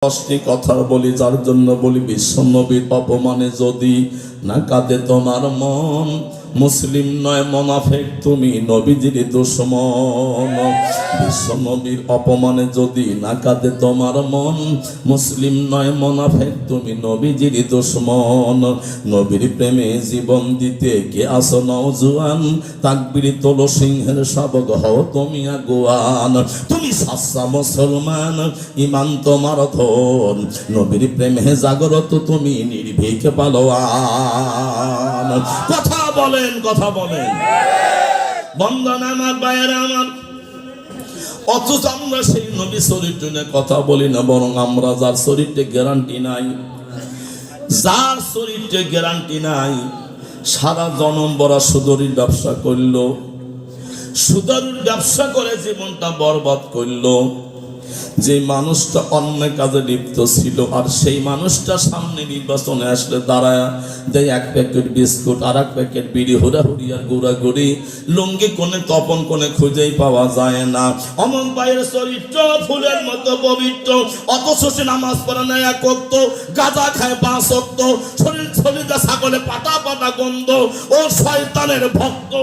দশটি কথা বলি, যার জন্য বলি বিশ্বনবীর অপমানে যদি না কাঁদে তোমার মন, মুসলিম নয় মুনাফিক, তুমি নবীজির দুশমন। বিশ্বনবীর অপমানে যদি না কাঁদে তোমার মন, মুসলিম নয় মুনাফিক, তুমি নবীজির দুশমন। নবীর প্রেমে জীবন দিতে কে আসো নওজোয়ান, তাকবীর তোলো সিংহের শাবক হও তুমি আগুয়ান। তুমি সাচ্চা মুসলমান, ইমান তোমার ধন, নবীর প্রেমে জাগরত তুমি নির্ভীক পালোয়ান। কথা বলেন, কথা বলেন বন্ধন আমার, ভাইয়েরা আমার। অথচ আমরা সেই নবী চরিত্র নিয়ে কথা বলি না, বরং আমরা যার চরিত্রে গ্যারান্টি নাই, যার চরিত্রে গ্যারান্টি নাই, সারা জনম বড়া সুদরির ব্যবসা করলো, সুদরির ব্যবসা করে জীবনটা বরবাদ করলো। যে মানুষটা অন্য কাজে লিপ্ত ছিল, আর সেই মানুষটা সামনে নির্বাচনে আসলে দাঁড়ায় দেয় এক প্যাকেট বিস্কুট, আর এক প্যাকেট বিড়ি, হুড়াহুড়ি আর গুড়াগুড়ি, লুঙ্গি কোণে তপন কোণে খুঁজেই পাওয়া যায় না। অমন ভাইয়ের চরিত্র ফুলের মতো পবিত্র, অথচ সে নামাজ পড়ে না এক ওয়াক্ত, গাঁজা খায় 5 ওয়াক্ত, শরীরটা ছাগলে পাটা পাটা গন্ধ, ও শয়তানের ভক্ত।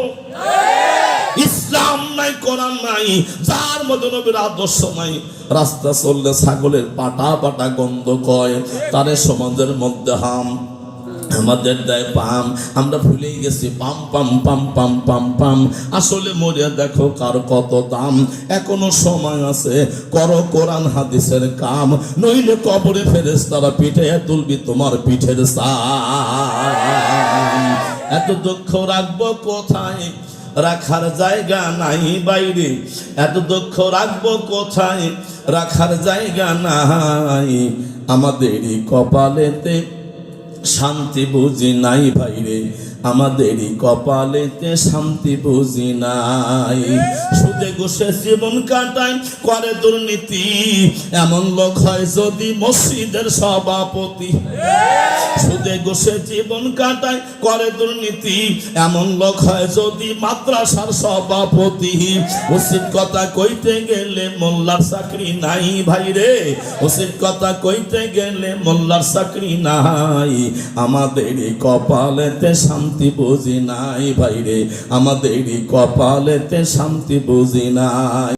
ইসলাম নাই, কোরআন নাই, যার মধ্যে নবীর আদর্শ নাই, রাস্তা চললে ছাগলের পাটা পাটা গন্ধ কয়, তারে সমাজের মধ্যে হাম, আমাদের দেয় পাম। আমরা ভুলেই গেছি পাম পাম পাম পাম পাম পাম। আসলে মরিয়া দেখো কার কত দাম। এখনো সময় আছে, করো কোরআন হাদিসের কাম, নইলে কবরে ফেরেশতারা পিঠে তুলবি তোমার পিঠের সাম। এত দুঃখ রাখবো কোথায়, রাখার জায়গা নাই বাইরে, এত দুঃখ রাখবো কোথায়, রাখার জায়গা নাই। আমাদেরই কপালেতে শান্তি বুঝি নাই ভাইরে, আমাদেরই কপালেতে শান্তি বুঝি নাই। সুদে ঘুষে জীবন কাটায়, করে দুর্নীতি, এমন লোক হয় যদি মসজিদের সভাপতি। সুদে ঘুষে জীবন কাটায়, করে দুর্নীতি, এমন লোক হয় যদি মাদ্রাসার সভাপতি। উচিত কথা কইতে গেলে মোল্লার চাকরি নাই ভাইরে, উচিত কথা কইতে গেলে মোল্লার চাকরি নাই। আমাদেরই কপালেতে শান্তি বুঝি নাই ভাইরে, আমাদেরই কপালেতে শান্তি বুঝি নাই।